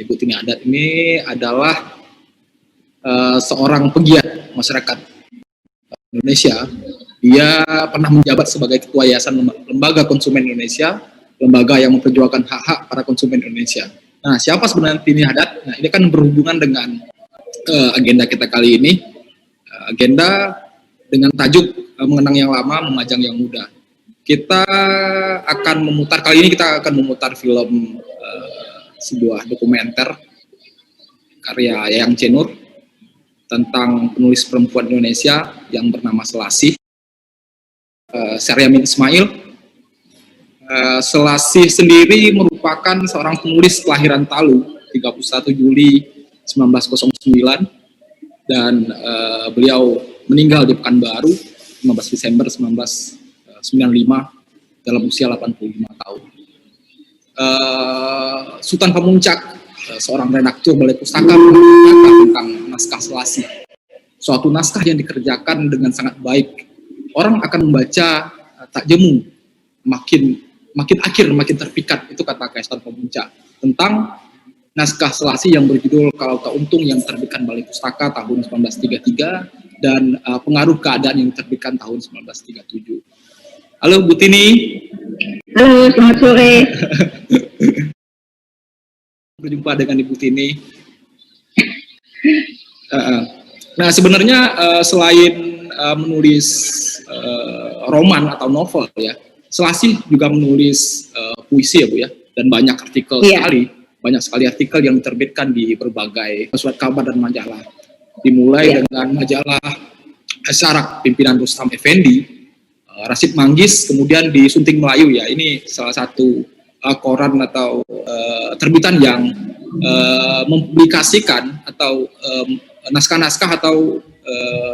Ibu Tini Haddad ini adalah seorang pegiat masyarakat Indonesia. Dia pernah menjabat sebagai Ketua Yayasan Lembaga Konsumen Indonesia, lembaga yang memperjuangkan hak-hak para konsumen Indonesia. Nah, siapa sebenarnya Tini Haddad? Nah, ini kan berhubungan dengan agenda kita kali ini. Agenda dengan tajuk mengenang yang lama, memajang yang muda. Kita akan memutar, kali ini kita akan memutar film sebuah dokumenter karya Yayang Cenur tentang penulis perempuan Indonesia yang bernama Selasih, Syaryamin Ismail. Selasih sendiri merupakan seorang penulis kelahiran Talu 31 Juli 1909 dan beliau meninggal di Pekanbaru 15 Desember 1995 dalam usia 85 tahun. Sultan Pamuncak, seorang redaktur Balai Pustaka, menceritakan tentang naskah Selasih. Suatu naskah yang dikerjakan dengan sangat baik. Orang akan membaca tak jemu, makin akhir, makin terpikat. Itu kata Sultan Pamuncak tentang naskah Selasih yang berjudul Kalau Tak Untung yang diterbitkan Balai Pustaka tahun 1933 dan Pengaruh Keadaan yang diterbitkan tahun 1937. Halo Bu Tini. Halo, selamat sore. Berjumpa dengan Ibu Tini. Nah, sebenarnya selain menulis roman atau novel ya, Selasih juga menulis puisi ya Bu ya, dan banyak artikel sekali, banyak sekali artikel yang diterbitkan di berbagai surat kabar dan majalah. Dimulai dengan majalah Syarak pimpinan Rustam Effendi, Rasid Manggis, kemudian di Sunting Melayu ya, ini salah satu koran atau terbitan yang mempublikasikan atau naskah-naskah atau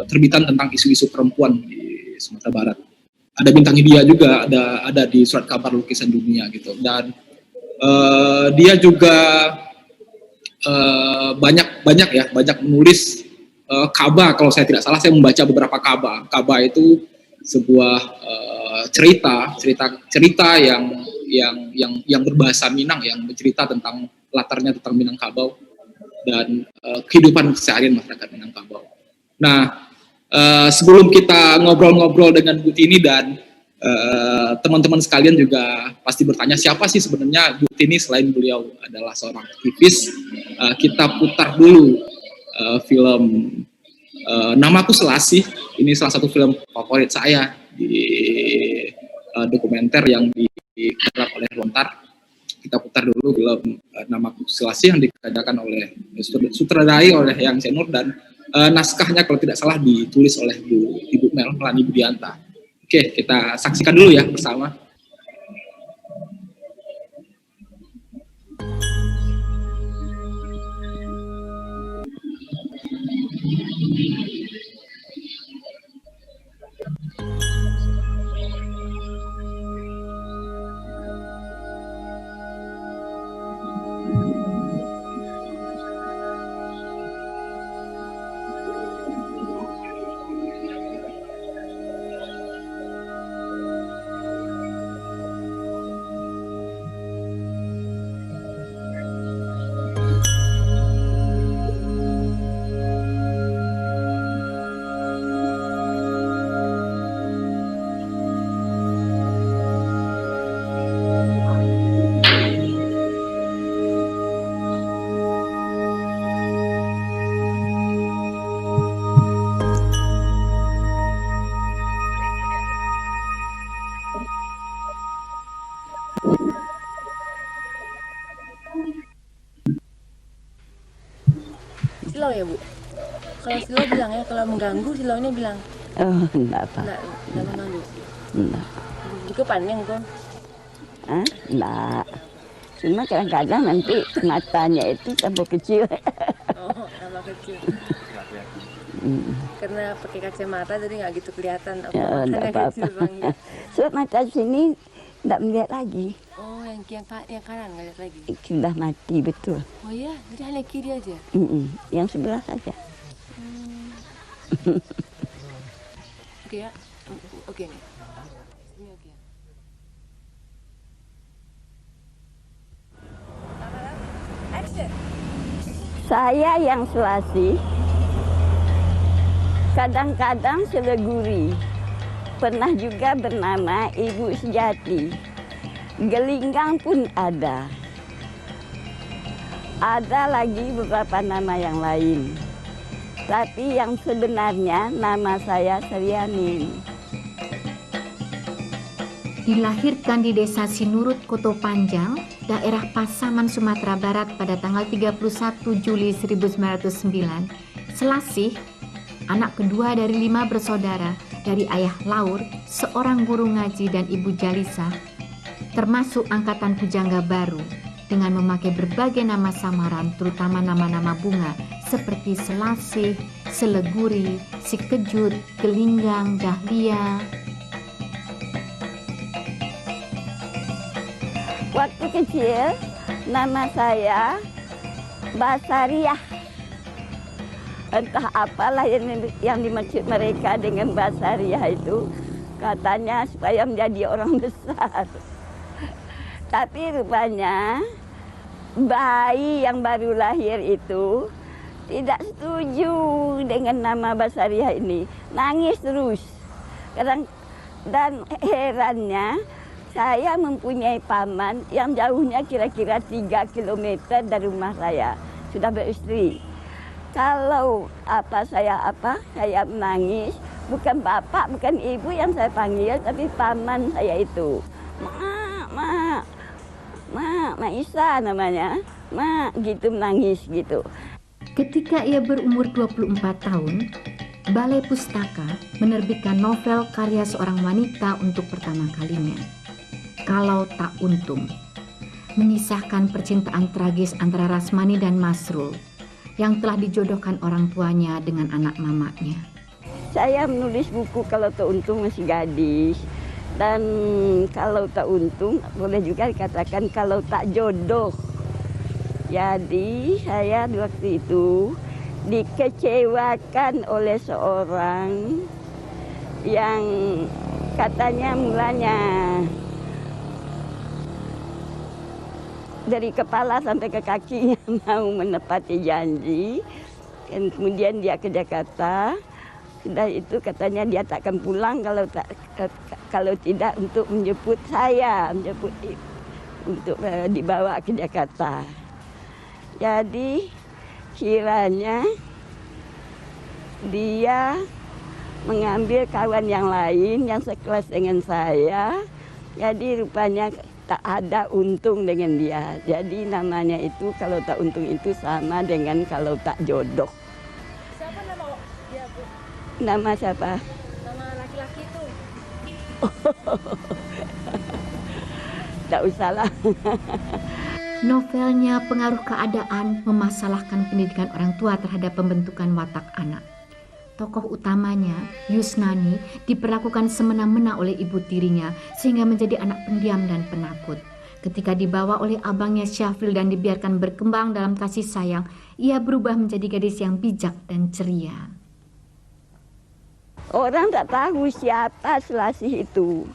terbitan tentang isu-isu perempuan di Sumatera Barat. Ada bintang India juga, ada di surat kabar Lukisan Dunia gitu. Dan dia juga banyak menulis kaba. Kalau saya tidak salah, saya membaca beberapa kaba. Kaba itu sebuah cerita yang berbahasa Minang, yang bercerita tentang latarnya tentang Minangkabau dan kehidupan keseharian masyarakat Minangkabau. Nah, sebelum kita ngobrol-ngobrol dengan Bu Tini dan teman-teman sekalian juga pasti bertanya siapa sih sebenarnya Bu Tini selain beliau adalah seorang aktivis. Kita putar dulu film Namaku Selasih. Ini salah satu film favorit saya di dokumenter yang digarap oleh Lontar. Kita putar dulu film Namaku Selasih yang dikerjakan oleh sutradarai oleh Yayang Cenur dan naskahnya kalau tidak salah ditulis oleh Ibu Melani Budianta. Oke, kita saksikan dulu ya bersama. Silau ya Bu? Kalau silau bilang ya, kalau mengganggu silaunya bilang. Oh, enggak apa. Enggak mengganggu. Enggak. Juga panjang kok. Enggak. Cuma kadang-kadang nanti matanya itu tambah kecil. Oh, tambah kecil. Karena pakai kacamata jadi nggak gitu kelihatan apa matanya kecil Bang ya. So mata sini enggak melihat lagi. Oh, yang kanan nggak lihat lagi. Sudah mati betul. Oh iya, jadi hanya kiri aja. Yang sebelah saja. Oke ya. Oke nih. Ini oke. Action. Saya yang Selasih, kadang-kadang Seleguri. Pernah juga bernama Ibu Sejati. Gelinggang pun ada. Ada lagi beberapa nama yang lain. Tapi yang sebenarnya nama saya Serianin. Dilahirkan di Desa Sinurut, Koto Panjang, daerah Pasaman, Sumatera Barat pada tanggal 31 Juli 1909, Selasih, anak kedua dari 5 bersaudara dari ayah Laur, seorang guru ngaji dan ibu Jalisa, termasuk angkatan pujangga baru dengan memakai berbagai nama samaran, terutama nama-nama bunga seperti Selasih, Seleguri, Sikejut, Gelinggang, Dahlia. Waktu kecil, nama saya Basariah. Entah apalah yang dimaksud mereka dengan Basariah itu. Katanya supaya menjadi orang besar. Tapi rupanya bayi yang baru lahir itu tidak setuju dengan nama Basariah ini. Nangis terus. Dan herannya, saya mempunyai paman yang jauhnya kira-kira 3 kilometer dari rumah saya. Sudah beristri. Kalau saya menangis, bukan bapak, bukan ibu yang saya panggil, tapi paman saya itu. Mak Isa namanya. Mak, gitu menangis gitu. Ketika ia berumur 24 tahun, Balai Pustaka menerbitkan novel karya seorang wanita untuk pertama kalinya, Kalau Tak Untung, mengisahkan percintaan tragis antara Rasmani dan Masrul yang telah dijodohkan orang tuanya dengan anak mamanya. Saya menulis buku Kalau Tak Untung masih gadis. Dan kalau tak untung, boleh juga dikatakan kalau tak jodoh. Jadi saya di waktu itu dikecewakan oleh seorang yang katanya mulanya dari kepala sampai ke kakinya mau menepati janji. Dan kemudian dia ke Jakarta. Sudah itu katanya dia takkan pulang kalau tidak untuk menjemput saya, untuk dibawa ke Jakarta. Jadi kiranya dia mengambil kawan yang lain yang sekelas dengan saya. Jadi rupanya tak ada untung dengan dia. Jadi namanya itu Kalau Tak Untung itu sama dengan Kalau Tak Jodoh. Siapa nama dia, Bu? Nama siapa? Nama laki-laki itu. Tak usahlah. Novelnya Pengaruh Keadaan memasalahkan pendidikan orang tua terhadap pembentukan watak anak. Tokoh utamanya, Yusnani, diperlakukan semena-mena oleh ibu tirinya sehingga menjadi anak pendiam dan penakut. Ketika dibawa oleh abangnya Syafil dan dibiarkan berkembang dalam kasih sayang, ia berubah menjadi gadis yang bijak dan ceria. Orang tak tahu siapa Selasih itu.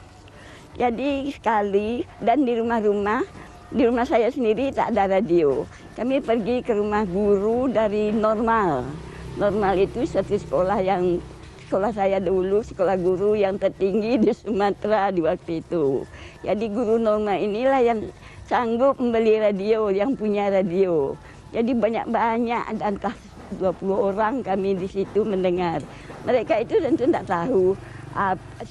Jadi sekali, dan di rumah saya sendiri tak ada radio. Kami pergi ke rumah guru dari Normal. Normal itu satu sekolah saya dulu, sekolah guru yang tertinggi di Sumatera di waktu itu. Jadi guru Normal inilah yang sanggup membeli radio, yang punya radio. Jadi banyak-banyak, entah 20 orang kami di situ mendengar. Mereka itu tentu tidak tahu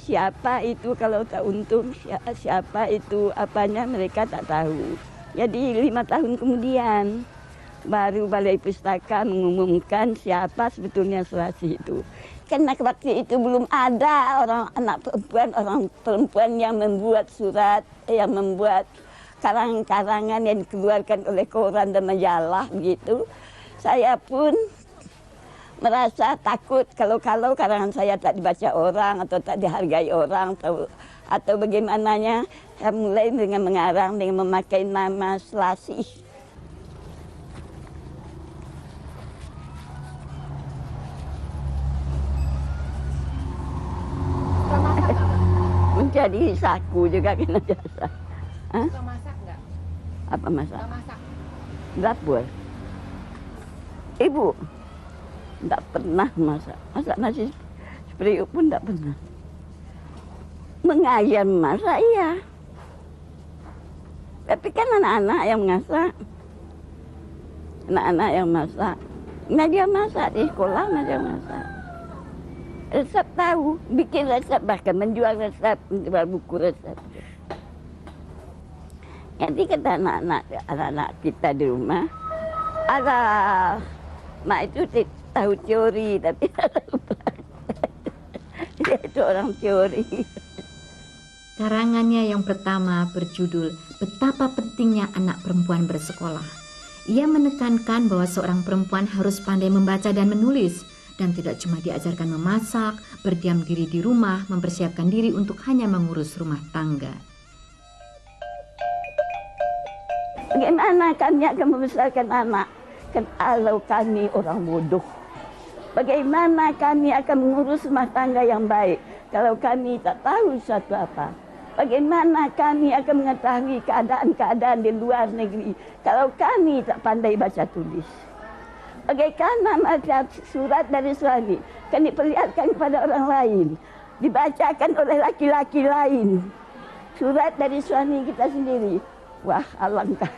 siapa itu Kalau Tak Untung, siapa itu apanya, mereka tak tahu. Jadi 5 tahun kemudian baru Balai Pustaka mengumumkan siapa sebetulnya Selasih itu. Karena waktu itu belum ada orang perempuan yang membuat surat, yang membuat karangan-karangan yang dikeluarkan oleh koran dan majalah begitu. Saya pun merasa takut kalau karangan saya tak dibaca orang atau tak dihargai orang atau bagaimananya. Saya mulai dengan mengarang dengan memakai nama Selasih. Menjadi saku juga kena jasa. Suka masak nggak? Apa masak? Suka masak. Dapur. Ibu tidak pernah masak nasi periuk pun tidak pernah. Mengayam masak iya, tapi kan anak-anak yang masak, anak-anak yang masak. Nah dia masak di sekolah, nah dia masak. Resep tahu, bikin resep, bahkan menjual resep, menjual buku resep. Jadi kata anak-anak kita di rumah, ada mak itu tahu teori tapi dia itu orang teori. Karangannya yang pertama berjudul Betapa Pentingnya Anak Perempuan Bersekolah. Ia menekankan bahwa seorang perempuan harus pandai membaca dan menulis, dan tidak cuma diajarkan memasak, berdiam diri di rumah, mempersiapkan diri untuk hanya mengurus rumah tangga. Bagaimana kami akan membesarkan anak kalau kami orang bodoh? Bagaimana kami akan mengurus rumah tangga yang baik kalau kami tak tahu suatu apa? Bagaimana kami akan mengetahui keadaan-keadaan di luar negeri kalau kami tak pandai baca tulis? Bagaimana macam surat dari suami kami perlihatkan kepada orang lain, dibacakan oleh laki-laki lain. Surat dari suami kita sendiri. Wah, alangkah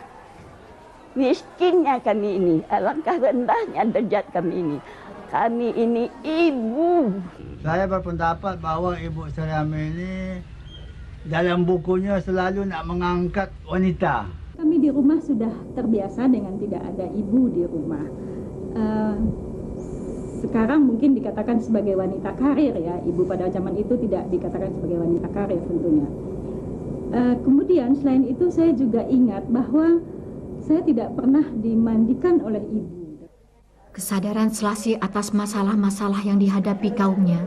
miskinnya kami ini, alangkah rendahnya derajat kami ini. Kami ini ibu. Saya berpendapat bahwa Ibu Suryami ini dalam bukunya selalu nak mengangkat wanita. Kami di rumah sudah terbiasa dengan tidak ada ibu di rumah. Sekarang mungkin dikatakan sebagai wanita karir ya, ibu pada zaman itu tidak dikatakan sebagai wanita karir tentunya. Kemudian selain itu saya juga ingat bahwa saya tidak pernah dimandikan oleh ibu. Kesadaran Selasih atas masalah-masalah yang dihadapi kaumnya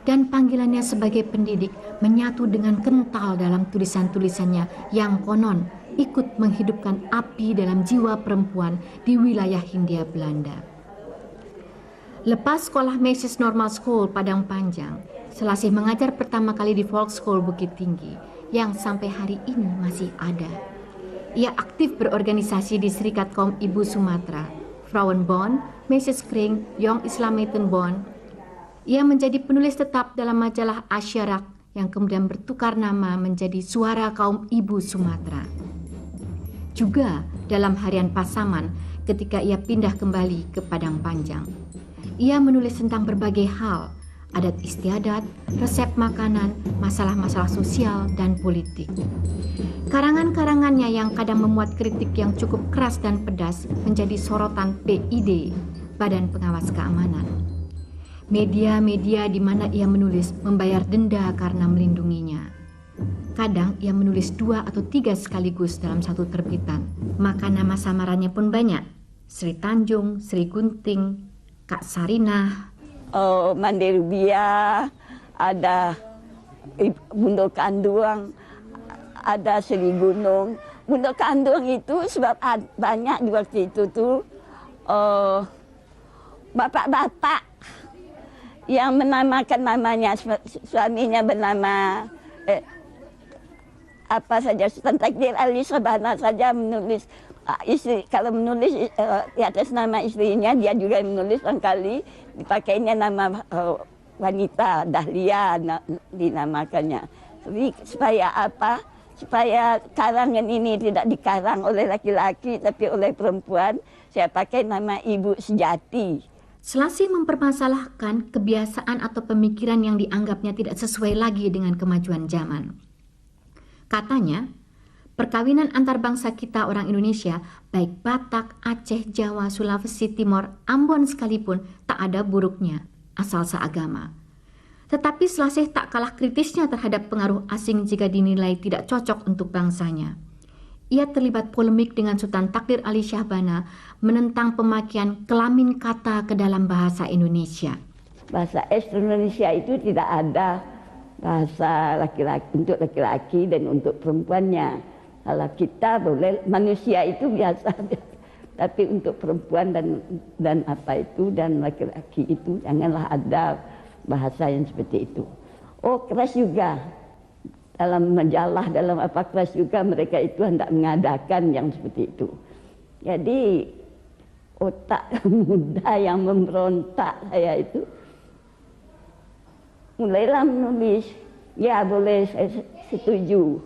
dan panggilannya sebagai pendidik menyatu dengan kental dalam tulisan-tulisannya yang konon ikut menghidupkan api dalam jiwa perempuan di wilayah Hindia Belanda. Lepas sekolah Mrs. Normal School Padang Panjang, Selasih mengajar pertama kali di Volkschool Bukit Tinggi yang sampai hari ini masih ada. Ia aktif berorganisasi di Serikat Kaum Ibu Sumatera, Vrouwenbond, Mrs. Kring, Young Islamistenbond. Ia menjadi penulis tetap dalam majalah Asyarak yang kemudian bertukar nama menjadi Suara Kaum Ibu Sumatera. Juga dalam harian Pasaman ketika ia pindah kembali ke Padang Panjang. Ia menulis tentang berbagai hal, adat istiadat, resep makanan, masalah-masalah sosial, dan politik. Karangan-karangannya yang kadang memuat kritik yang cukup keras dan pedas menjadi sorotan PID, Badan Pengawas Keamanan. Media-media di mana ia menulis membayar denda karena melindunginya. Kadang ia menulis 2 atau 3 sekaligus dalam satu terbitan. Maka nama samarannya pun banyak. Sri Tanjung, Sri Gunting, Kak Sarinah, Mandirubia, ada Bunda Kanduang, ada Sri Gunung. Bunda Kanduang itu sebab banyak di waktu itu tuh bapak-bapak yang menamakan namanya, suaminya bernama apa saja, Sultan Takdir Ali Sabana saja menulis istri, kalau menulis di atas nama istrinya dia juga menulis sekali dipakainya nama wanita Dahlia dinamakannya. Jadi supaya apa? Supaya karangan ini tidak dikarang oleh laki-laki tapi oleh perempuan, saya pakai nama Ibu Sejati. Selasih mempermasalahkan kebiasaan atau pemikiran yang dianggapnya tidak sesuai lagi dengan kemajuan zaman. Katanya, perkawinan antar bangsa kita orang Indonesia, baik Batak, Aceh, Jawa, Sulawesi Timur, Ambon sekalipun, tak ada buruknya, asal seagama. Tetapi Selasih tak kalah kritisnya terhadap pengaruh asing jika dinilai tidak cocok untuk bangsanya. Ia terlibat polemik dengan Sultan Takdir Ali Syahbana menentang pemakaian kelamin kata ke dalam bahasa Indonesia. Bahasa Indonesia itu tidak ada bahasa laki-laki untuk laki-laki dan untuk perempuannya. Kalau kita boleh, manusia itu biasa, tapi untuk perempuan dan apa itu dan laki-laki itu janganlah ada bahasa yang seperti itu. Oh, keras juga. Dalam majalah, dalam apa kelas juga mereka itu hendak mengadakan yang seperti itu. Jadi otak muda yang memberontak saya itu, mulailah menulis. Ya boleh, saya setuju,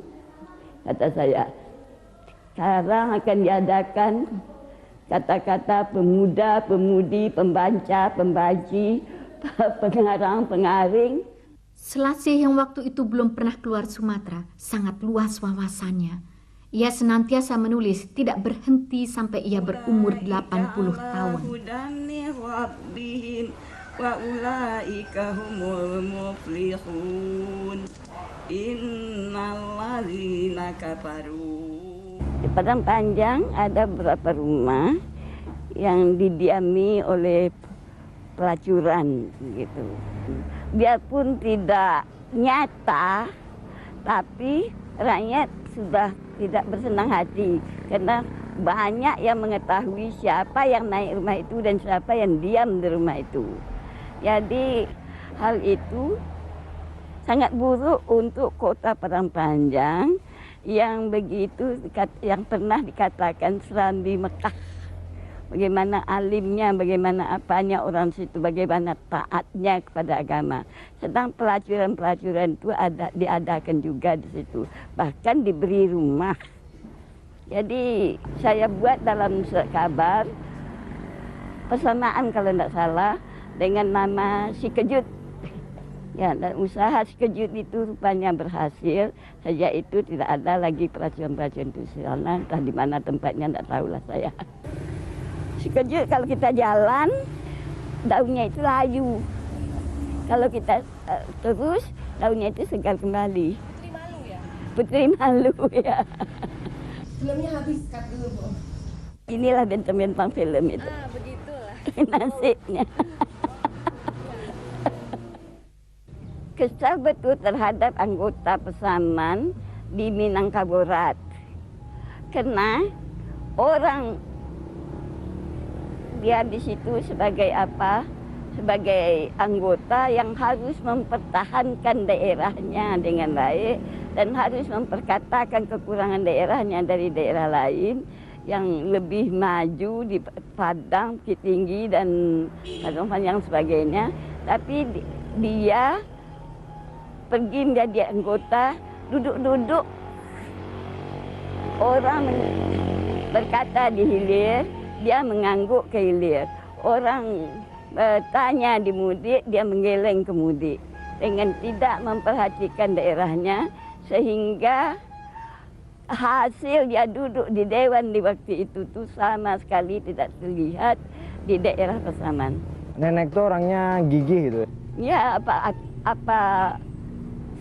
kata saya. Sekarang akan diadakan kata-kata pemuda, pemudi, pembaca, pembaji, pengarang, pengaring. Selasih yang waktu itu belum pernah keluar Sumatera, sangat luas wawasannya. Ia senantiasa menulis, tidak berhenti sampai ia berumur 80 tahun. Wa ulaika humul muflihun innalladzina kafaru. Di Padang Panjang ada beberapa rumah yang didiami oleh pelacuran gitu. Biarpun tidak nyata, tapi rakyat sudah tidak bersenang hati karena banyak yang mengetahui siapa yang naik rumah itu dan siapa yang diam di rumah itu. Jadi hal itu sangat buruk untuk kota Padang Panjang yang begitu, yang pernah dikatakan Serambi Mekah. Bagaimana alimnya, bagaimana apanya orang situ, bagaimana taatnya kepada agama. Sedang pelacuran-pelacuran itu diadakan juga di situ. Bahkan diberi rumah. Jadi saya buat dalam surat kabar persamaan kalau tidak salah dengan nama Si Kejut. Ya, dan usaha Si Kejut itu rupanya berhasil. Sejak itu tidak ada lagi pelacuran-pelacuran itu di sana. Entah di mana tempatnya, tidak tahulah saya. Si Kejut kalau kita jalan, daunnya itu layu. Kalau kita terus, daunnya itu segar kembali. Putri malu ya? Putri malu ya. Filmnya habis, cut dulu, Bu. Inilah bentang-bentang film itu. Begitulah. Nasibnya. Kesal betul terhadap anggota pesanan di Minangkabau. Karena orang dia di situ sebagai apa? Sebagai anggota yang harus mempertahankan daerahnya dengan baik dan harus memperkatakan kekurangan daerahnya dari daerah lain yang lebih maju di Padang, Bukit Tinggi dan Padang Panjang sebagainya. Tapi dia pergi menjadi anggota, duduk-duduk orang berkata di hilir, dia mengangguk ke hilir. Orang tanya di mudik, dia menggeleng ke mudik dengan tidak memperhatikan daerahnya, sehingga hasil dia duduk di dewan di waktu itu tuh sama sekali tidak terlihat di daerah Pasaman. Nenek tuh orangnya gigih gitu. Ya, apa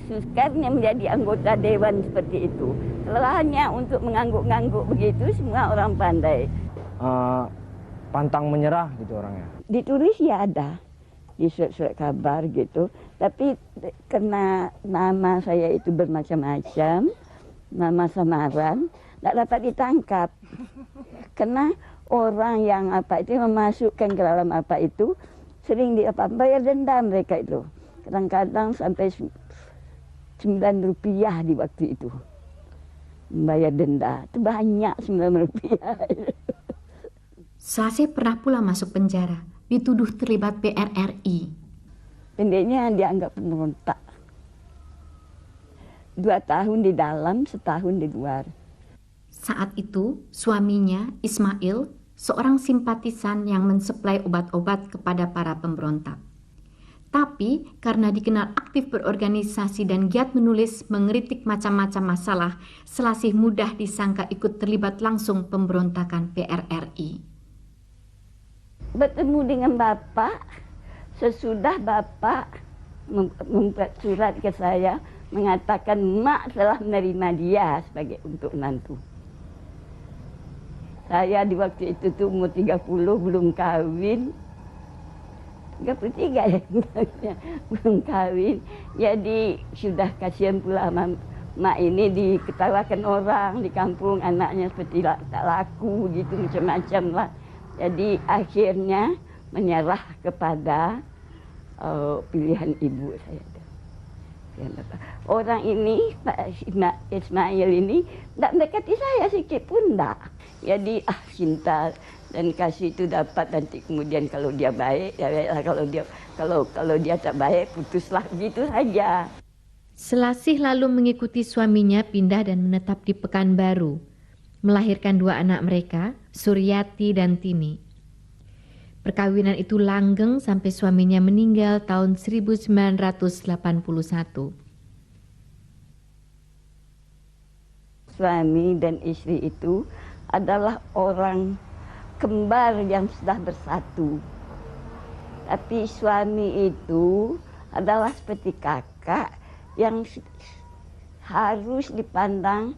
sukarnya menjadi anggota dewan seperti itu. Kelelahannya untuk mengangguk-ngangguk begitu, semua orang pandai. Pantang menyerah gitu orangnya. Ditulis ya ada di surat kabar gitu, tapi karena nama saya itu bermacam-macam, nama samaran, tidak dapat ditangkap. Karena orang yang apa itu memasukkan ke dalam apa itu sering bayar denda mereka itu. Kadang-kadang sampai 9 rupiah di waktu itu. Membayar denda, itu banyak 9 rupiah. Selasih pernah pula masuk penjara, dituduh terlibat PRRI. Pendeknya dianggap pemberontak. 2 tahun di dalam, 1 tahun di luar. Saat itu, suaminya, Ismail, seorang simpatisan yang mensuplai obat-obat kepada para pemberontak. Tapi karena dikenal aktif berorganisasi dan giat menulis mengkritik macam-macam masalah, Selasih mudah disangka ikut terlibat langsung pemberontakan PRRI. Bertemu dengan Bapak, sesudah Bapak membuat surat ke saya mengatakan mak telah menerima dia sebagai untuk menantu. Saya di waktu itu tuh umur 30, belum kawin. 33 ya, belum kawin. Jadi sudah kasihan pula mak ini diketawakan orang di kampung, anaknya seperti tak laku gitu, macam-macam lah. Jadi akhirnya menyerah kepada pilihan ibu saya. Orang ini, Pak Ismail ini, tidak mendekati saya sikit pun tidak. Jadi cinta dan kasih itu dapat nanti kemudian kalau dia baik ya baiklah, kalau dia tak baik putuslah, begitu saja. Selasih lalu mengikuti suaminya pindah dan menetap di Pekanbaru, melahirkan 2 anak mereka, Suryati dan Tini. Perkawinan itu langgeng sampai suaminya meninggal tahun 1981. Suami dan istri itu adalah orang kembar yang sudah bersatu. Tapi suami itu adalah seperti kakak yang harus dipandang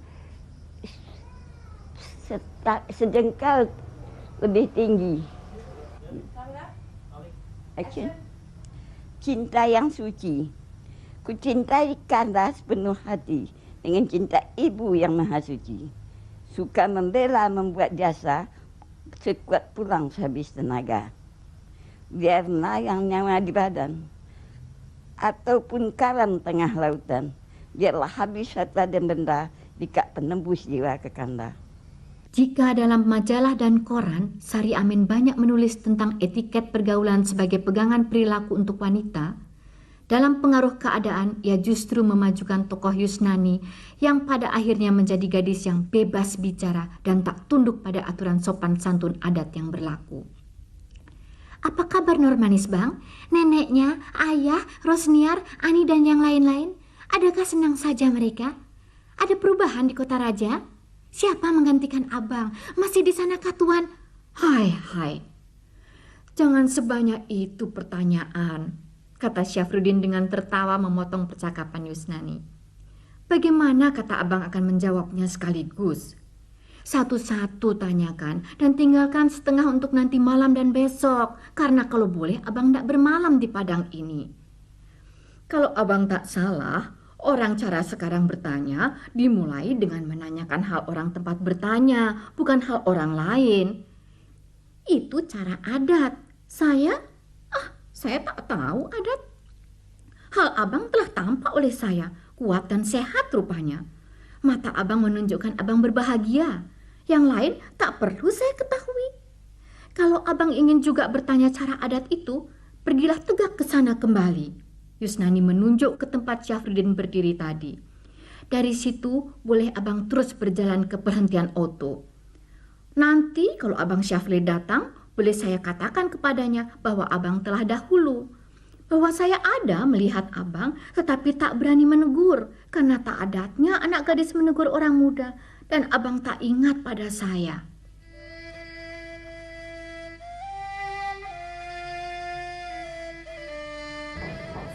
sejengkal lebih tinggi. Cinta yang suci. Ku cintai Kanda sepenuh hati dengan cinta ibu yang maha suci. Suka membela, membuat jasa, sekuat pulang sehabis tenaga. Biar layang nyawa di badan, ataupun karam tengah lautan, biarlah habis harta dan benda, jika penembus jiwa ke Kanda. Jika dalam majalah dan koran, Sari Amin banyak menulis tentang etiket pergaulan sebagai pegangan perilaku untuk wanita, dalam pengaruh keadaan ia justru memajukan tokoh Yusnani yang pada akhirnya menjadi gadis yang bebas bicara dan tak tunduk pada aturan sopan santun adat yang berlaku. Apa kabar Normanis, Bang? Neneknya, ayah, Rosniar, Ani dan yang lain-lain? Adakah senang saja mereka? Ada perubahan di kota raja? Siapa menggantikan abang? Masih di sana kah Tuan? Hai. Jangan sebanyak itu pertanyaan, kata Syafruddin dengan tertawa memotong percakapan Yusnani. Bagaimana kata abang akan menjawabnya sekaligus? Satu-satu tanyakan dan tinggalkan setengah untuk nanti malam dan besok. Karena kalau boleh abang tak bermalam di padang ini. Kalau abang tak salah, orang cara sekarang bertanya dimulai dengan menanyakan hal orang tempat bertanya, bukan hal orang lain. Itu cara adat. Saya tak tahu adat. Hal abang telah tampak oleh saya, kuat dan sehat rupanya. Mata abang menunjukkan abang berbahagia. Yang lain tak perlu saya ketahui. Kalau abang ingin juga bertanya cara adat itu, pergilah tegak ke sana kembali. Yusnani menunjuk ke tempat Syafruddin berdiri tadi. Dari situ boleh abang terus berjalan ke perhentian Oto. Nanti kalau abang Syafli datang, boleh saya katakan kepadanya bahwa abang telah dahulu. Bahwa saya ada melihat abang, tetapi tak berani menegur. Karena tak adatnya anak gadis menegur orang muda. Dan abang tak ingat pada saya.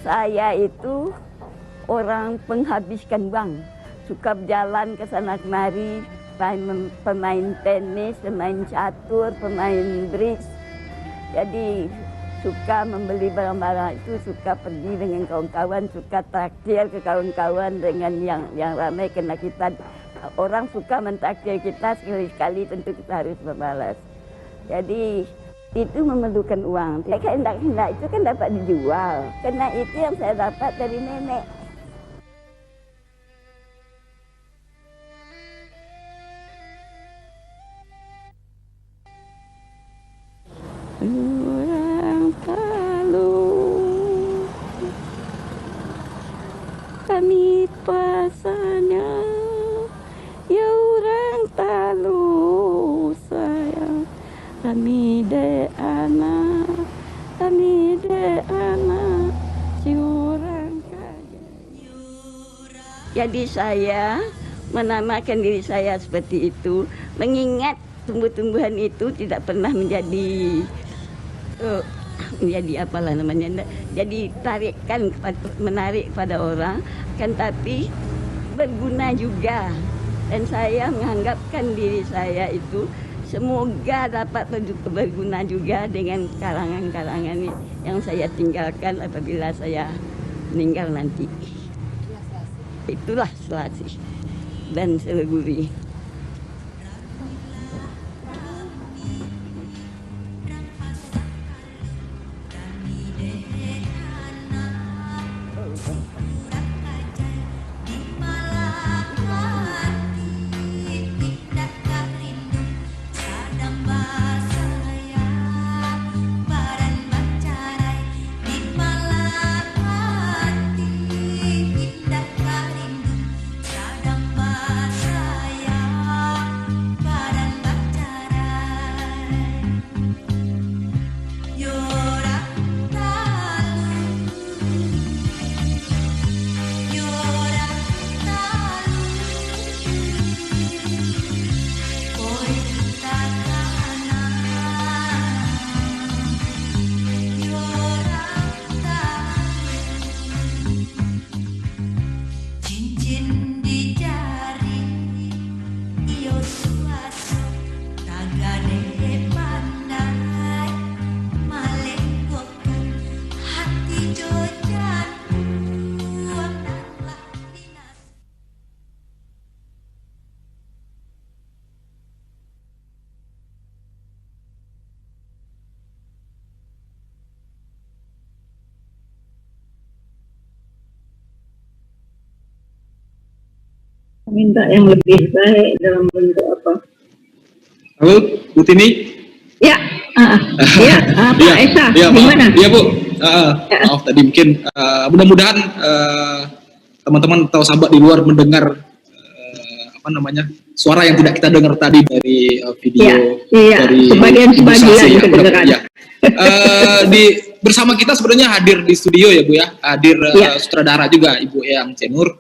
Saya itu orang penghabiskan uang. Suka berjalan ke sana kemari, pemain tenis, pemain catur, pemain bridge. Jadi suka membeli barang-barang itu, suka pergi dengan kawan-kawan, suka traktir ke kawan-kawan dengan yang ramai karena kita orang suka mentraktir kita sekali-sekali, tentu kita harus membalas. Jadi itu memerlukan uang. Kehendak-kehendak itu kan dapat dijual. Karena itu yang saya dapat dari nenek. Orang Talu, kami pasanya. Ya orang Talu sayang, kami de anak, si orang kaya. Jadi saya menamakan diri saya seperti itu, mengingat tumbuh-tumbuhan itu tidak pernah menjadi apalah namanya, jadi tarikan, menarik pada orang, kan tapi berguna juga. Dan saya menganggapkan diri saya itu semoga dapat berguna juga dengan karangan-karangan yang saya tinggalkan apabila saya meninggal nanti. Itulah Selasih dan Seleguri. Kadang basah minta yang lebih baik dalam bentuk apa? Halo, Bu Tini? Ya, ya, Pak Esa, ya, gimana? Iya Bu, maaf tadi mungkin mudah-mudahan teman-teman atau sahabat di luar mendengar suara yang tidak kita dengar tadi dari video dari sebagian kedengaran. Ya. Bersama kita sebenarnya hadir di studio ya Bu ya, hadir sutradara juga Ibu Eyang Cenur.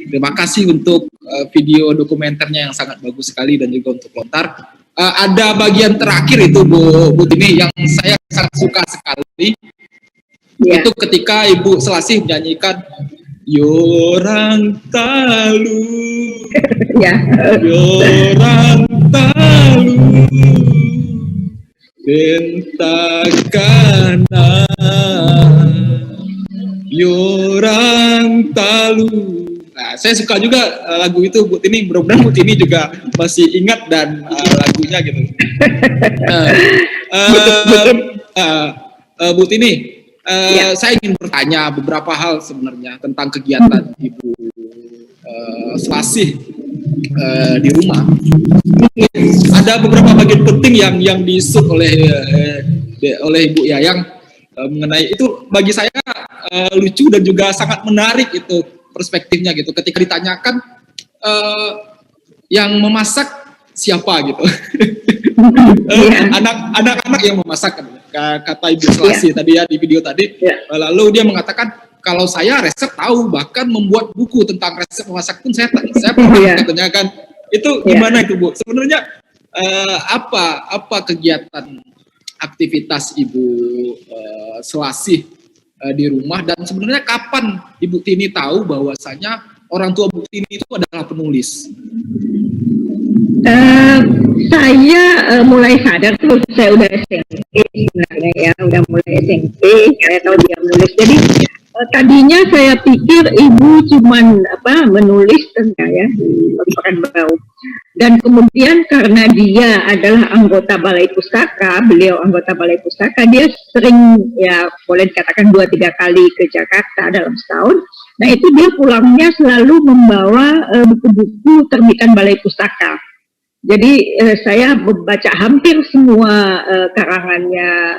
Terima kasih untuk video dokumenternya yang sangat bagus sekali dan juga untuk lontar. Ada bagian terakhir itu Bu Tini yang saya sangat suka sekali. Itu ketika Ibu Selasih menyanyikan Yorang Talu, Yorang Talu, Bentakana, Yorang Talu. Nah, saya suka juga lagu itu Bu Tini. Mudah-mudahan Bu Tini juga masih ingat dan lagunya gitu. Bu Tini. Saya ingin bertanya beberapa hal sebenarnya tentang kegiatan Ibu Selasih di rumah. Ada beberapa bagian penting yang disut oleh Ibu Yayang mengenai itu, bagi saya lucu dan juga sangat menarik itu perspektifnya gitu. Ketika ditanyakan yang memasak siapa gitu, anak-anak yang memasak kata Ibu Selasih tadi ya di video tadi. Lalu dia mengatakan kalau saya resep tahu, bahkan membuat buku tentang resep memasak pun saya pernah katanya kan. Itu gimana itu Bu? Sebenarnya apa kegiatan aktivitas Ibu Selasih di rumah, dan sebenarnya kapan Ibu Tini tahu bahwasanya orang tua Bu Tini itu adalah penulis? Saya mulai sadar tuh saya udah SMP sebenarnya ya, udah mulai SMP saya tahu dia menulis. Jadi tadinya saya pikir ibu cuman menulis tentang ya Pekanbaru, dan kemudian karena dia adalah anggota Balai Pustaka, beliau anggota Balai Pustaka, dia sering ya boleh dikatakan 2-3 kali ke Jakarta dalam setahun. Nah itu dia pulangnya selalu membawa buku-buku terbitan Balai Pustaka. Jadi saya membaca hampir semua karangannya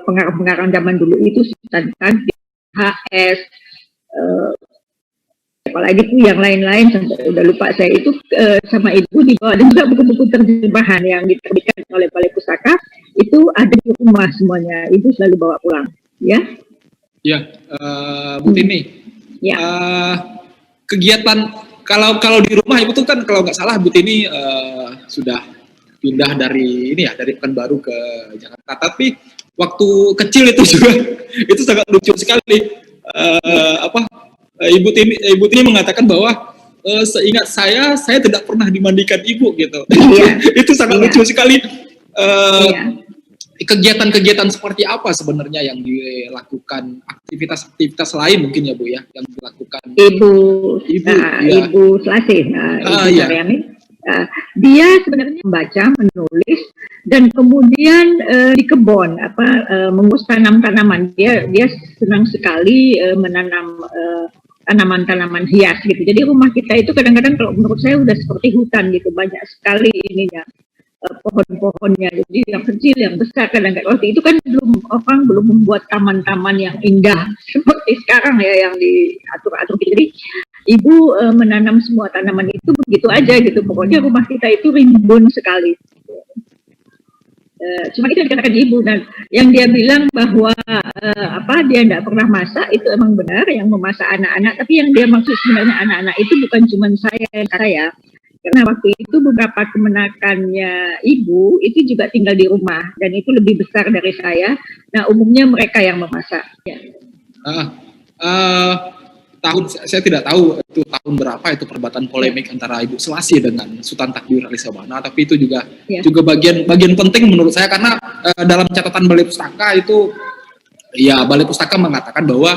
pengarang-pengarang zaman dulu itu, tentang HS, apalagi tuh yang lain-lain sampai udah lupa saya itu, sama ibu dibawa. Dan juga buku-buku terjemahan yang diterbitkan oleh Balai Pustaka itu ada di rumah semuanya, ibu selalu bawa pulang, ya. Ya, Bu Tini. Kegiatan kalau di rumah ibu tuh kan kalau nggak salah Bu Tini sudah pindah dari Pekanbaru ke Jakarta. Tapi waktu kecil itu juga itu sangat lucu sekali. Ibu Tini mengatakan bahwa seingat saya tidak pernah dimandikan ibu gitu. Itu sangat lucu sekali. Kegiatan-kegiatan seperti apa sebenarnya yang dilakukan, aktivitas lain mungkin ya Bu ya, yang dilakukan Ibu Selasih, dia sebenarnya membaca, menulis, dan kemudian di kebun mengurus tanaman-tanaman. Dia senang sekali menanam tanaman-tanaman hias gitu. Jadi rumah kita itu kadang-kadang kalau menurut saya udah seperti hutan gitu, banyak sekali ininya. Pohon-pohonnya, jadi yang kecil, yang besar. Kadang-kadang waktu itu kan belum membuat taman-taman yang indah seperti sekarang ya, yang diatur-atur gitu. Jadi ibu menanam semua tanaman itu begitu aja gitu. Pokoknya rumah kita itu rimbun sekali. Cuma itu yang dikatakan ibu, dan yang dia bilang bahwa dia tidak pernah masak itu emang benar, yang memasak anak-anak. Tapi yang dia maksud sebenarnya anak-anak itu bukan cuma saya. Karena waktu itu beberapa kemenakannya ibu itu juga tinggal di rumah, dan itu lebih besar dari saya. Nah umumnya mereka yang memasak. Ya. Saya tidak tahu itu tahun berapa itu perdebatan polemik antara Ibu Selasih dengan Sultan Takdir Ali Sabana, tapi itu juga bagian penting menurut saya, karena dalam catatan Balai Pustaka itu ya Balai Pustaka mengatakan bahwa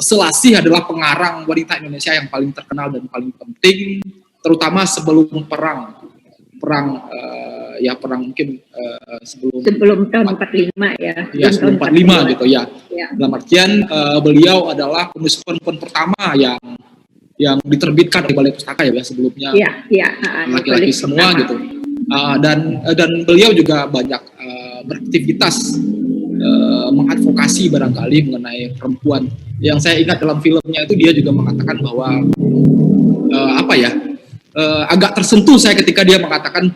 Selasih adalah pengarang wanita Indonesia yang paling terkenal dan paling penting, terutama sebelum perang. perang mungkin sebelum tahun 45 ya. Ya, sebelum 45 gitu ya. Dalam artian beliau adalah penulis perempuan pertama yang diterbitkan di Balai Pustaka ya sebelumnya. Laki-laki semua gitu. Dan beliau juga banyak beraktivitas mengadvokasi barangkali mengenai perempuan. Yang saya ingat dalam filmnya itu dia juga mengatakan bahwa agak tersentuh saya ketika dia mengatakan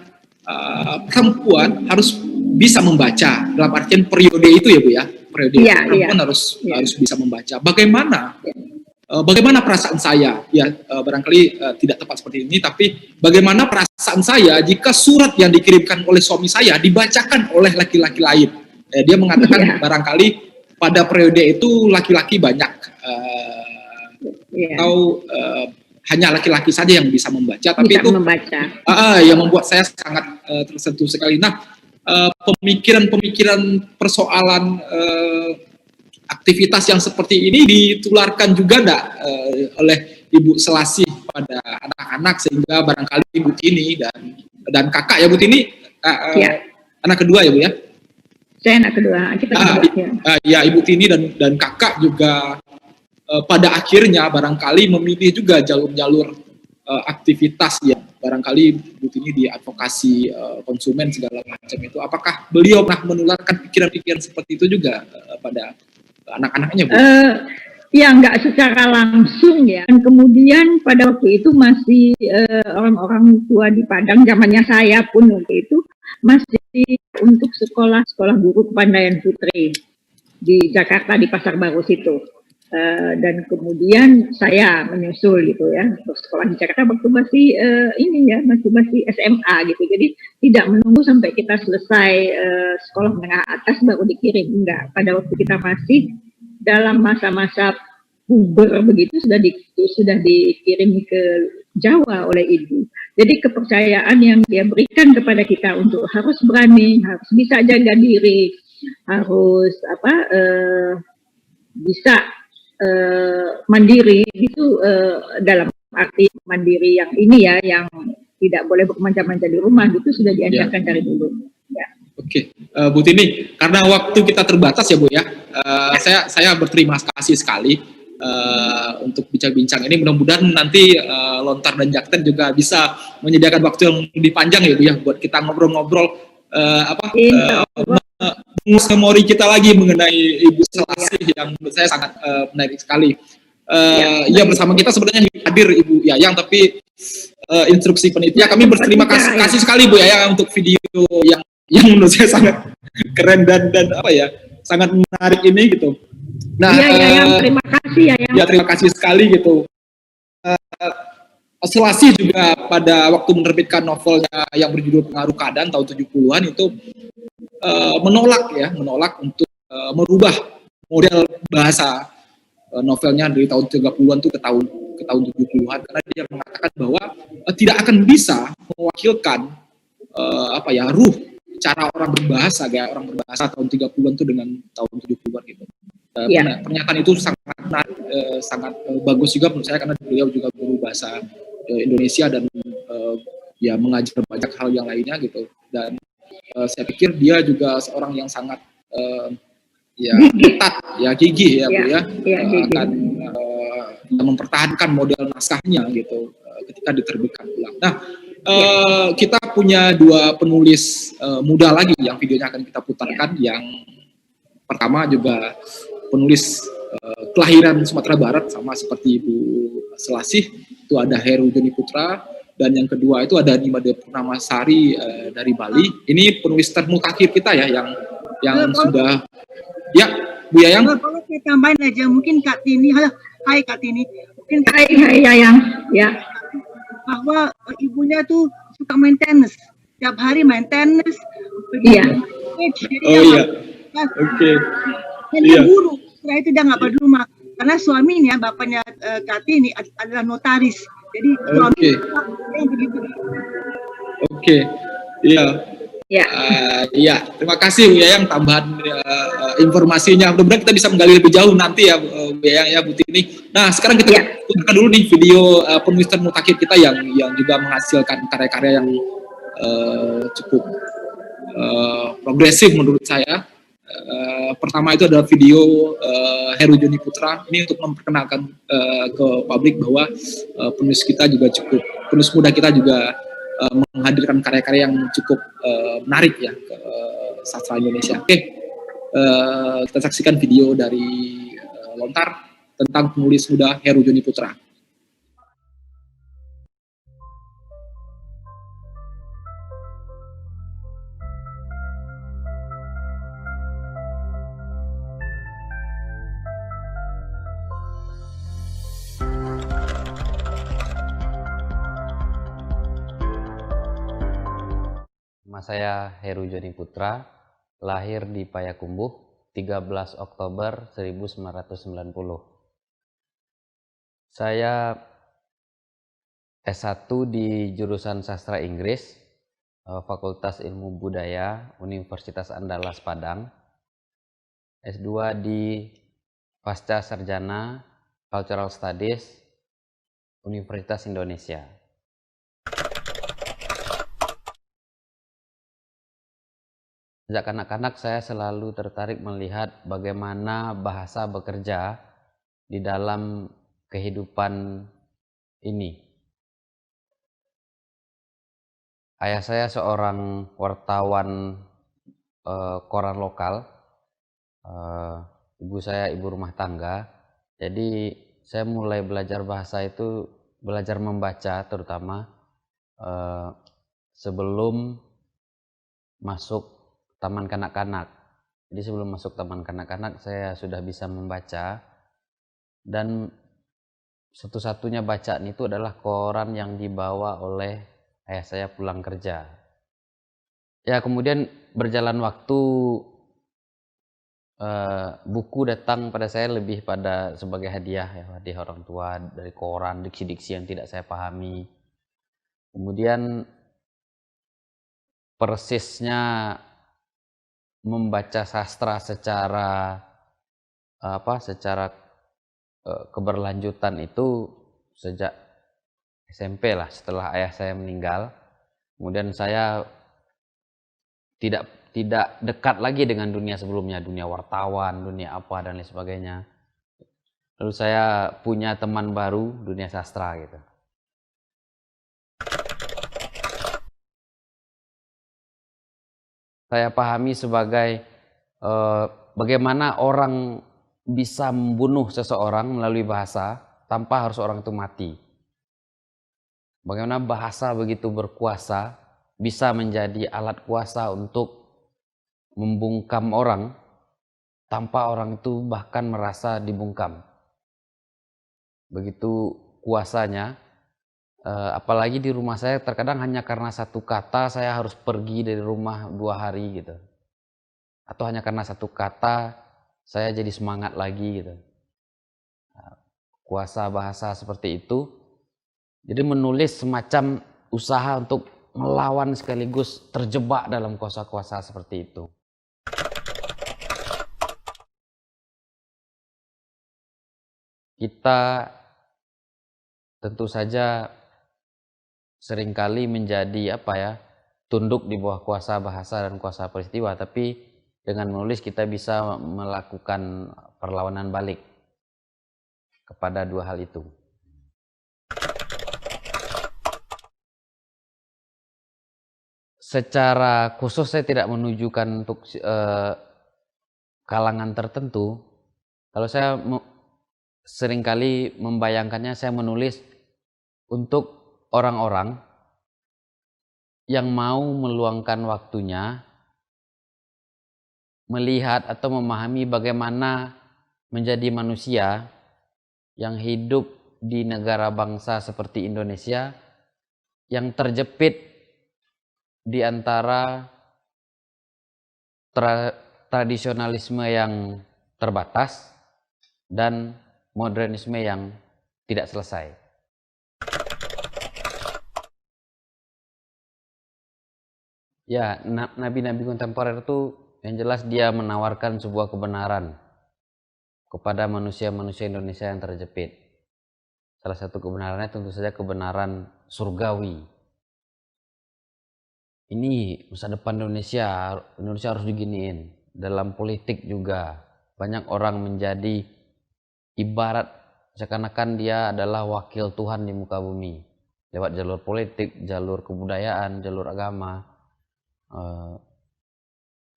perempuan harus bisa membaca, dalam artian periode itu ya Bu ya, periode perempuan harus bisa membaca. Bagaimana perasaan saya ya, barangkali tidak tepat seperti ini, tapi bagaimana perasaan saya jika surat yang dikirimkan oleh suami saya dibacakan oleh laki-laki lain. Dia mengatakan barangkali pada periode itu laki-laki banyak atau hanya laki-laki saja yang bisa membaca, tapi itu yang membuat saya sangat tersentuh sekali. Nah, pemikiran persoalan aktivitas yang seperti ini ditularkan juga enggak oleh Ibu Selasih pada anak-anak, sehingga barangkali Ibu Tini dan kakak ya Bu Tini, anak kedua ya Bu ya? Saya anak kedua, kita kedua. Ya Ibu Tini dan kakak juga pada akhirnya barangkali memilih juga jalur-jalur aktivitas yang barangkali Bu Tini di advokasi konsumen segala macam itu. Apakah beliau pernah menularkan pikiran-pikiran seperti itu juga pada anak-anaknya Bu? Ya nggak secara langsung ya. Dan kemudian pada waktu itu masih orang-orang tua di Padang, zamannya saya pun waktu itu masih untuk sekolah guru kepandaian putri di Jakarta di Pasar Baru situ. Dan kemudian saya menyusul gitu ya, sekolah di Jakarta waktu masih masih SMA gitu, jadi tidak menunggu sampai kita selesai sekolah menengah atas baru dikirim, enggak, pada waktu kita masih dalam masa-masa puber begitu sudah dikirim ke Jawa oleh ibu. Jadi kepercayaan yang dia berikan kepada kita untuk harus berani, harus bisa jaga diri, harus bisa mandiri itu, dalam arti mandiri yang ini ya, yang tidak boleh bermanja-manja di rumah, itu sudah diajarkan dari dulu. Oke, Bu Tini, karena waktu kita terbatas ya Bu ya, saya berterima kasih sekali untuk bincang-bincang ini. Mudah-mudahan nanti Lontar dan Jakten juga bisa menyediakan waktu yang lebih panjang ya Bu ya, buat kita ngobrol-ngobrol memori kita lagi mengenai Ibu Selasih yang menurut saya sangat menarik sekali. Ya, bersama kita sebenarnya hadir Ibu Yayang, tapi instruksi penitia kami berterima kasih sekali Bu Yayang untuk video yang menurut saya sangat keren dan sangat menarik ini gitu. Nah, terima kasih Yayang. Ya, terima kasih sekali gitu. Selasih juga pada waktu menerbitkan novelnya yang berjudul Pengaruh Keadaan tahun 70-an itu menolak untuk merubah model bahasa novelnya dari tahun 30-an itu ke tahun 70-an, karena dia mengatakan bahwa tidak akan bisa mewakilkan ruh cara orang berbahasa, gaya orang berbahasa tahun 30-an itu dengan tahun 70-an gitu. Pernyataan itu sangat bagus juga menurut saya, karena beliau juga guru bahasa Indonesia dan mengajar banyak hal yang lainnya gitu. Dan saya pikir dia juga seorang yang sangat ketat, gigih ya Bu ya, akan mempertahankan model naskahnya gitu ketika diterbitkan ulang. Nah, kita punya dua penulis muda lagi yang videonya akan kita putarkan. Yang pertama juga penulis kelahiran Sumatera Barat sama seperti Ibu Selasih, itu ada Heru Joni Putra, dan yang kedua itu ada Nimade Purnamasari dari Bali. Ini penulis termutakhir kita ya, yang sudah ya Bu Yayang. Kalau saya tambahin aja, mungkin Kak Tini, hai Kak Tini, mungkin hai Yayang, ya, bahwa ibunya tuh suka main tenis, tiap hari main tenis. Oke. Dan dia guru, setelah itu dia nggak peduli rumah, karena suaminya, bapaknya Kak Tini adalah notaris, jadi suami yang begitu. Iya, terima kasih Bu Yayang tambahan informasinya. Mudah-mudahan kita bisa menggali lebih jauh nanti ya Bu Yayang ya, Bu Tini. Nah, sekarang kita putarkan dulu nih video penulis termutakhir kita yang juga menghasilkan karya-karya yang cukup progresif menurut saya. Pertama itu adalah video Heru Joni Putra, ini untuk memperkenalkan ke publik bahwa penulis kita juga cukup, penulis muda kita juga menghadirkan karya-karya yang cukup menarik ya ke sastra Indonesia. Oke, kita saksikan video dari Lontar tentang penulis muda Heru Joni Putra. Nama saya Heru Joni Putra, lahir di Payakumbuh 13 Oktober 1990. Saya S1 di jurusan Sastra Inggris, Fakultas Ilmu Budaya, Universitas Andalas Padang. S2 di Pasca Sarjana Cultural Studies, Universitas Indonesia. Sejak kanak-kanak saya selalu tertarik melihat bagaimana bahasa bekerja di dalam kehidupan ini. Ayah saya seorang wartawan koran lokal, ibu saya ibu rumah tangga. Jadi saya mulai belajar bahasa itu, belajar membaca terutama sebelum masuk taman kanak-kanak. Jadi sebelum masuk taman kanak-kanak saya sudah bisa membaca, dan satu-satunya bacaan itu adalah koran yang dibawa oleh ayah saya pulang kerja. Ya, kemudian berjalan waktu, buku datang pada saya lebih pada sebagai hadiah, ya, hadiah orang tua, dari koran, diksi-diksi yang tidak saya pahami. Kemudian persisnya membaca sastra secara keberlanjutan itu sejak SMP lah, setelah ayah saya meninggal. Kemudian saya tidak dekat lagi dengan dunia sebelumnya, dunia wartawan, dunia apa dan lain sebagainya. Lalu saya punya teman baru, dunia sastra gitu. Saya pahami sebagai bagaimana orang bisa membunuh seseorang melalui bahasa tanpa harus orang itu mati. Bagaimana bahasa begitu berkuasa, bisa menjadi alat kuasa untuk membungkam orang tanpa orang itu bahkan merasa dibungkam. Begitu kuasanya. Apalagi di rumah saya terkadang hanya karena satu kata saya harus pergi dari rumah 2 hari gitu, atau hanya karena satu kata saya jadi semangat lagi gitu. Kuasa bahasa seperti itu, jadi menulis semacam usaha untuk melawan sekaligus terjebak dalam kuasa-kuasa seperti itu. Kita tentu saja seringkali menjadi tunduk di bawah kuasa bahasa dan kuasa peristiwa, tapi dengan menulis kita bisa melakukan perlawanan balik kepada dua hal itu. Secara khusus saya tidak menunjukkan untuk kalangan tertentu. Kalau saya seringkali membayangkannya, saya menulis untuk orang-orang yang mau meluangkan waktunya melihat atau memahami bagaimana menjadi manusia yang hidup di negara bangsa seperti Indonesia, yang terjepit di antara tradisionalisme yang terbatas dan modernisme yang tidak selesai. Ya, nabi-nabi kontemporer itu yang jelas dia menawarkan sebuah kebenaran kepada manusia-manusia Indonesia yang terjepit. Salah satu kebenarannya tentu saja kebenaran surgawi. ini masa depan Indonesia harus diginiin. Dalam politik juga banyak orang menjadi ibarat seakan-akan dia adalah wakil Tuhan di muka bumi lewat jalur politik, jalur kebudayaan, jalur agama.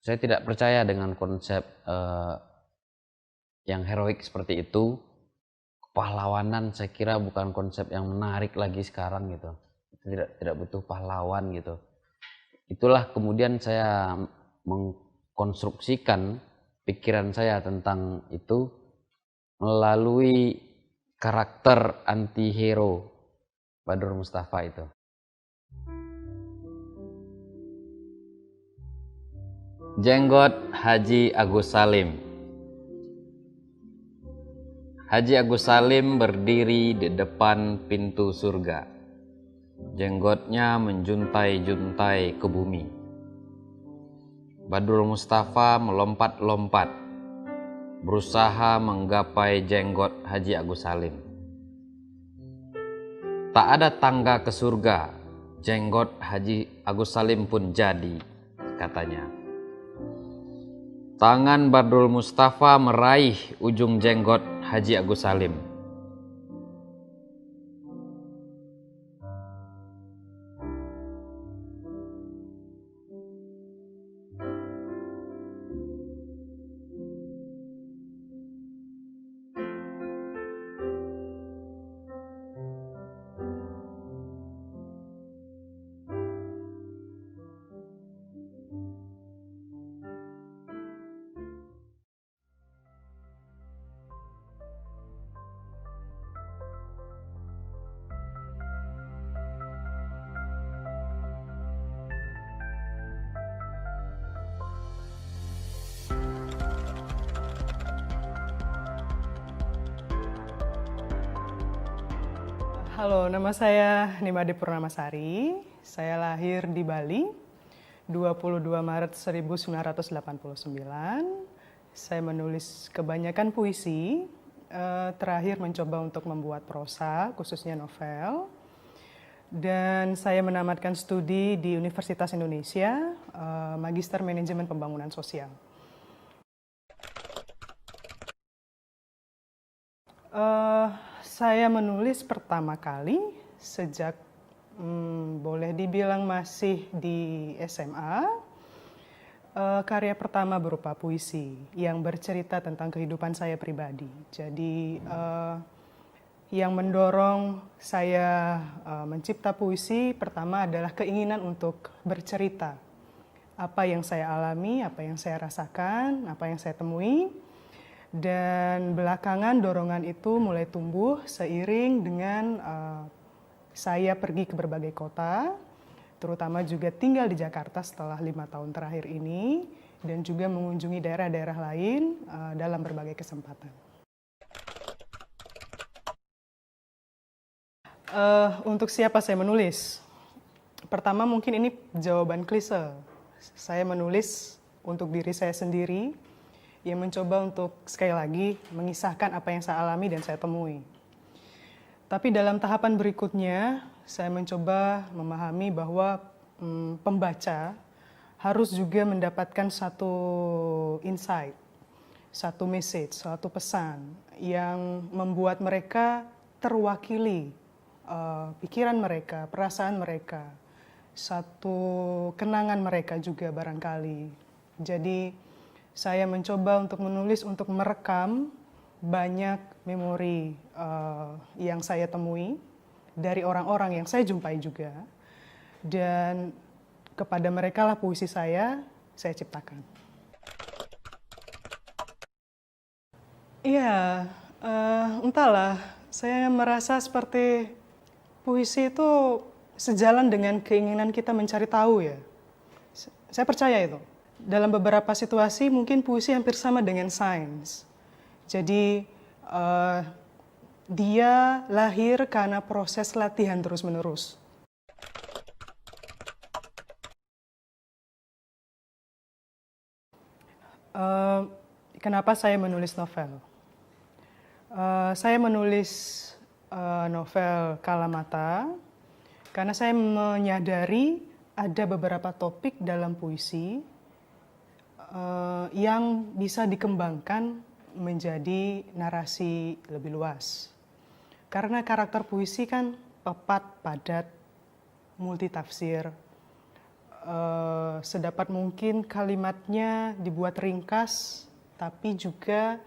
Saya tidak percaya dengan konsep yang heroik seperti itu. Pahlawanan saya kira bukan konsep yang menarik lagi sekarang gitu. Tidak butuh pahlawan gitu. Itulah kemudian saya mengkonstruksikan pikiran saya tentang itu melalui karakter anti-hero Badur Mustafa itu. Jenggot Haji Agus Salim. Haji Agus Salim berdiri di depan pintu surga. Jenggotnya menjuntai-juntai ke bumi. Badur Mustafa melompat-lompat, berusaha menggapai jenggot Haji Agus Salim. Tak ada tangga ke surga, jenggot Haji Agus Salim pun jadi, katanya. Tangan Badur Mustafa meraih ujung jenggot Haji Agus Salim. Halo, nama saya Nimade Purnamasari. Saya lahir di Bali 22 Maret 1989. Saya menulis kebanyakan puisi, terakhir mencoba untuk membuat prosa, khususnya novel. Dan saya menamatkan studi di Universitas Indonesia, Magister Manajemen Pembangunan Sosial. Saya menulis pertama kali sejak boleh dibilang masih di SMA. Karya pertama berupa puisi yang bercerita tentang kehidupan saya pribadi. Jadi yang mendorong saya mencipta puisi pertama adalah keinginan untuk bercerita. Apa yang saya alami, apa yang saya rasakan, apa yang saya temui. Dan belakangan dorongan itu mulai tumbuh seiring dengan saya pergi ke berbagai kota, terutama juga tinggal di Jakarta setelah 5 tahun terakhir ini, dan juga mengunjungi daerah-daerah lain dalam berbagai kesempatan. Untuk siapa saya menulis? Pertama mungkin ini jawaban klise. Saya menulis untuk diri saya sendiri, yang mencoba untuk sekali lagi mengisahkan apa yang saya alami dan saya temui. Tapi dalam tahapan berikutnya, saya mencoba memahami bahwa pembaca harus juga mendapatkan satu insight, satu message, satu pesan yang membuat mereka terwakili pikiran mereka, perasaan mereka, satu kenangan mereka juga barangkali. Jadi saya mencoba untuk menulis, untuk merekam banyak memori yang saya temui dari orang-orang yang saya jumpai juga. Dan kepada mereka lah puisi saya ciptakan. Iya, entahlah, saya merasa seperti puisi itu sejalan dengan keinginan kita mencari tahu ya. Saya percaya itu. Dalam beberapa situasi mungkin puisi hampir sama dengan sains. Jadi dia lahir karena proses latihan terus-menerus. Kenapa saya menulis novel? Saya menulis novel Kalamata karena saya menyadari ada beberapa topik dalam puisi yang bisa dikembangkan menjadi narasi lebih luas. Karena karakter puisi kan papat, padat, multitafsir. Sedapat mungkin kalimatnya dibuat ringkas, tapi juga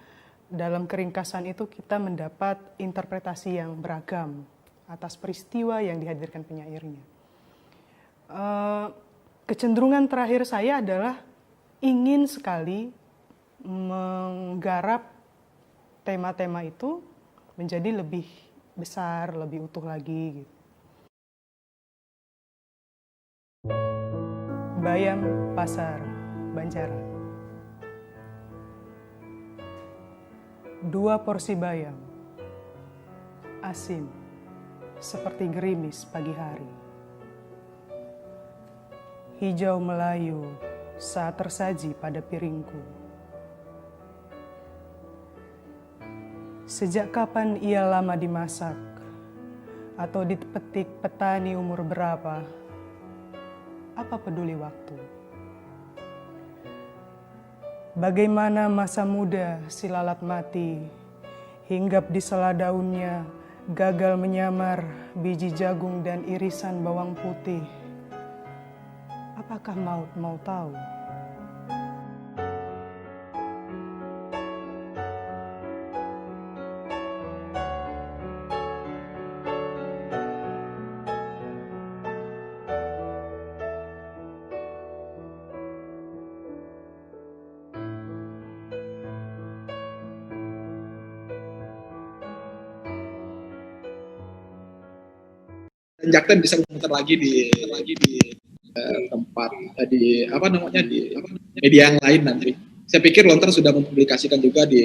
dalam keringkasan itu kita mendapat interpretasi yang beragam atas peristiwa yang dihadirkan penyairnya. Kecenderungan terakhir saya adalah ingin sekali menggarap tema-tema itu menjadi lebih besar, lebih utuh lagi. Bayam Pasar Banjaran. 2 porsi bayam, asin, seperti gerimis pagi hari. Hijau melayu saat tersaji pada piringku. Sejak kapan ia lama dimasak atau dipetik petani umur berapa? Apa peduli waktu? Bagaimana masa muda si lalat mati, hinggap di sela daunnya, gagal menyamar biji jagung dan irisan bawang putih. Apakah maut mau tahu? Jakten bisa memutar lagi di tempat di apa namanya di media yang lain nanti. Saya pikir Lontar sudah mempublikasikan juga di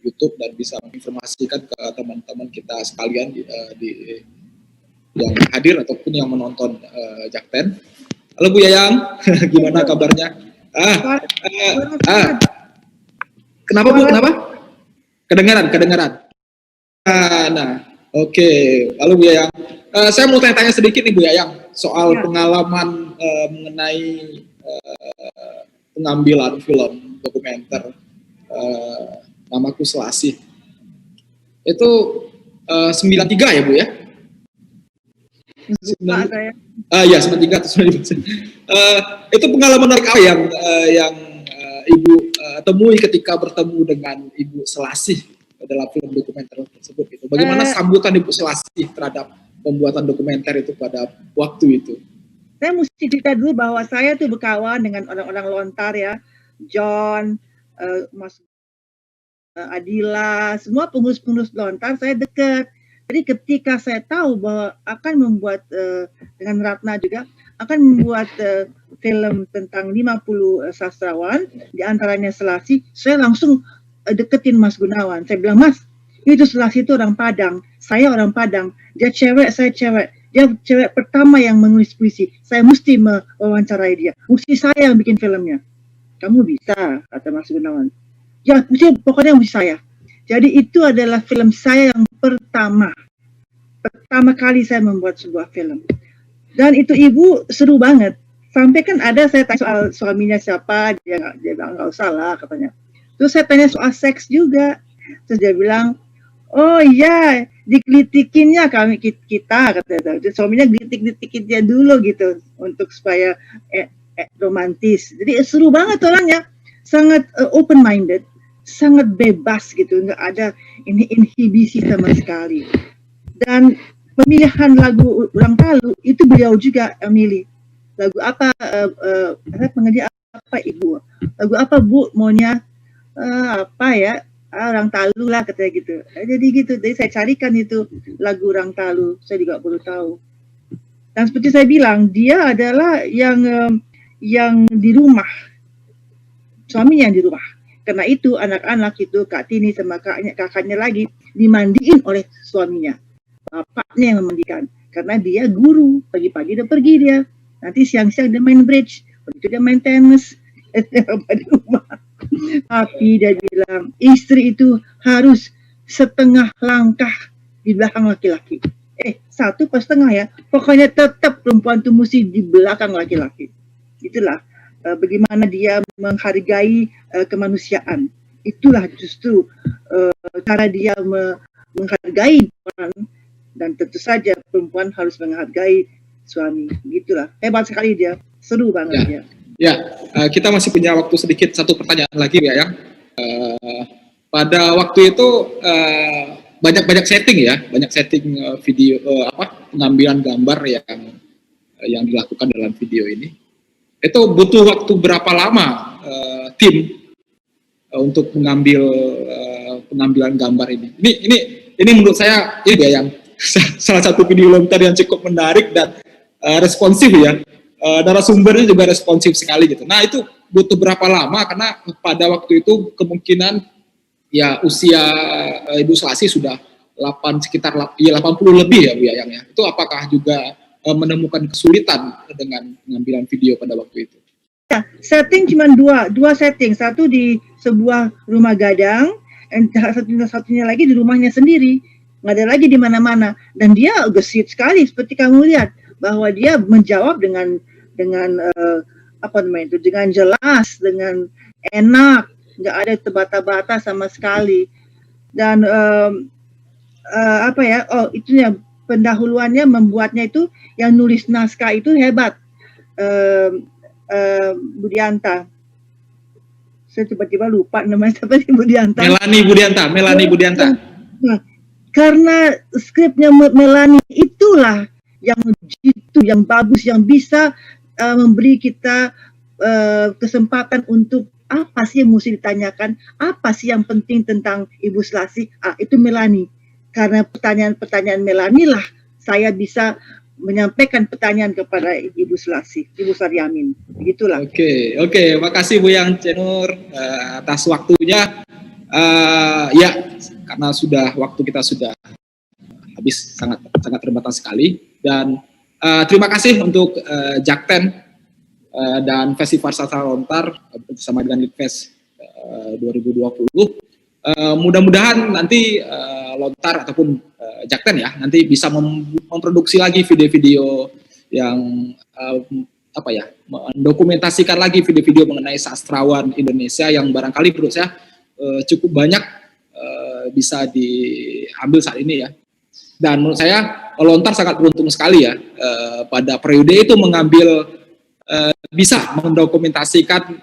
YouTube dan bisa menginformasikan ke teman-teman kita sekalian di yang hadir ataupun yang menonton Jakten. Halo Bu Yayang, gimana kabarnya? Kenapa Bu? Kenapa? Kedengaran. Nah. Oke, lalu Bu Yayang, saya mau tanya-tanya sedikit nih Bu Yayang soal pengalaman mengenai pengambilan film dokumenter Namaku Selasih. Itu 93 ya Bu ya? Ya 93 atau 95. Itu pengalaman menarik apa yang Ibu temui ketika bertemu dengan Ibu Selasih dalam film dokumenter tersebut itu. Bagaimana sambutan Ibu Selasih terhadap pembuatan dokumenter itu pada waktu itu? Saya mesti cerita dulu bahwa saya tuh berkawan dengan orang-orang Lontar ya, John, Mas Adila, semua pengurus-pengurus Lontar saya dekat. Jadi ketika saya tahu bahwa akan membuat dengan Ratna juga akan membuat film tentang 50 sastrawan, diantaranya Selasih, saya langsung deketin Mas Gunawan. Saya bilang, Mas, itu Selasih itu orang Padang, saya orang Padang, dia cewek, saya cewek, dia cewek pertama yang menulis puisi, saya mesti mewawancarai dia, mesti saya yang bikin filmnya. Kamu bisa, kata Mas Gunawan. Ya, pokoknya mesti saya. Jadi itu adalah film saya yang pertama kali saya membuat sebuah film. Dan itu Ibu seru banget. Sampai kan ada saya tanya soal suaminya siapa, dia bilang nggak usah lah katanya. Terus saya tanya soal seks juga. Terus dia bilang, oh iya, dikelitikinnya kita kata dia. Suaminya gelitik-gelitikin dia dulu gitu untuk supaya romantis. Jadi seru banget orangnya, sangat open minded, sangat bebas gitu, nggak ada ini inhibisi sama sekali. Dan pemilihan lagu Ulang Talu itu beliau juga milih. Lagu apa pengajian apa Ibu? Lagu apa Bu maunya? Apa ya, Orang Talu lah katanya gitu. Jadi gitu, jadi saya carikan itu lagu Orang Talu, saya juga baru tahu. Dan seperti saya bilang, dia adalah yang di rumah, suaminya yang di rumah. Karena itu anak-anak itu Kak Tini sama kakaknya lagi dimandiin oleh suaminya, bapaknya yang memandikan. Karena dia guru, pagi-pagi udah pergi dia, nanti siang-siang dia main bridge, begitu dia main tenis di rumah. Tapi dia bilang istri itu harus setengah langkah di belakang laki-laki. 1,5 ya. Pokoknya tetap perempuan itu mesti di belakang laki-laki. Itulah bagaimana dia menghargai kemanusiaan. Itulah justru cara dia menghargai perempuan, dan tentu saja perempuan harus menghargai suami. Gitulah, hebat sekali dia, seru banget dia. Ya, kita masih punya waktu sedikit, satu pertanyaan lagi ya, yang pada waktu itu banyak setting ya, banyak setting video pengambilan gambar yang dilakukan dalam video ini. Itu butuh waktu berapa lama tim untuk mengambil pengambilan gambar ini? Ini menurut saya ini ya yang salah satu video lontar yang cukup menarik dan responsif ya. Narasumbernya juga responsif sekali gitu. Nah, itu butuh berapa lama, karena pada waktu itu kemungkinan ya usia Ibu Selasih sudah sekitar 80 lebih ya Bu Yayang ya. Itu apakah juga menemukan kesulitan dengan pengambilan video pada waktu itu? Ya, setting cuma dua setting. Satu di sebuah rumah gadang, dan satunya lagi di rumahnya sendiri. Nggak ada lagi di mana-mana. Dan dia gesit sekali, seperti kamu lihat, bahwa dia menjawab dengan dengan jelas, dengan enak, nggak ada terbata-bata sama sekali. Dan itunya pendahuluannya, membuatnya itu yang nulis naskah itu hebat, Budianta. Saya tiba-tiba lupa namanya siapa sih, Budianta. Melani Budianta. Nah, karena skripnya Melani itulah yang bagus, yang bisa memberi kita kesempatan untuk apa sih yang mesti ditanyakan, apa sih yang penting tentang Ibu Selasih. Itu Melani. Karena pertanyaan Melani lah saya bisa menyampaikan pertanyaan kepada Ibu Selasih, Ibu Saryamin. Begitulah. Oke, makasih Bu Yang Cenur atas waktunya. Ya, karena waktu kita sudah habis, sangat terbatas sekali, dan terima kasih untuk Jakten dan Festival Sastra Lontar bersama dengan Litfest 2020. Mudah-mudahan nanti Lontar ataupun Jakten ya nanti bisa memproduksi lagi video-video yang mendokumentasikan lagi video-video mengenai sastrawan Indonesia yang barangkali menurut saya cukup banyak bisa diambil saat ini ya. Dan menurut saya Lontar sangat beruntung sekali ya pada periode itu mengambil bisa mendokumentasikan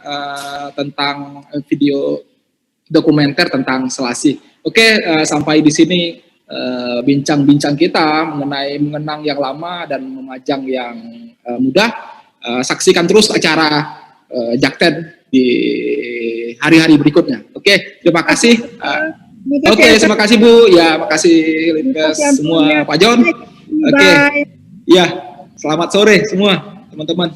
tentang video dokumenter tentang Selasih. Oke, sampai di sini bincang-bincang kita mengenang yang lama dan memajang yang muda. Saksikan terus acara Jakten di hari-hari berikutnya. Oke, terima kasih. Terima kasih Bu. Ya, makasih Litbes semua, Pak John. Oke. Ya, selamat sore semua teman-teman.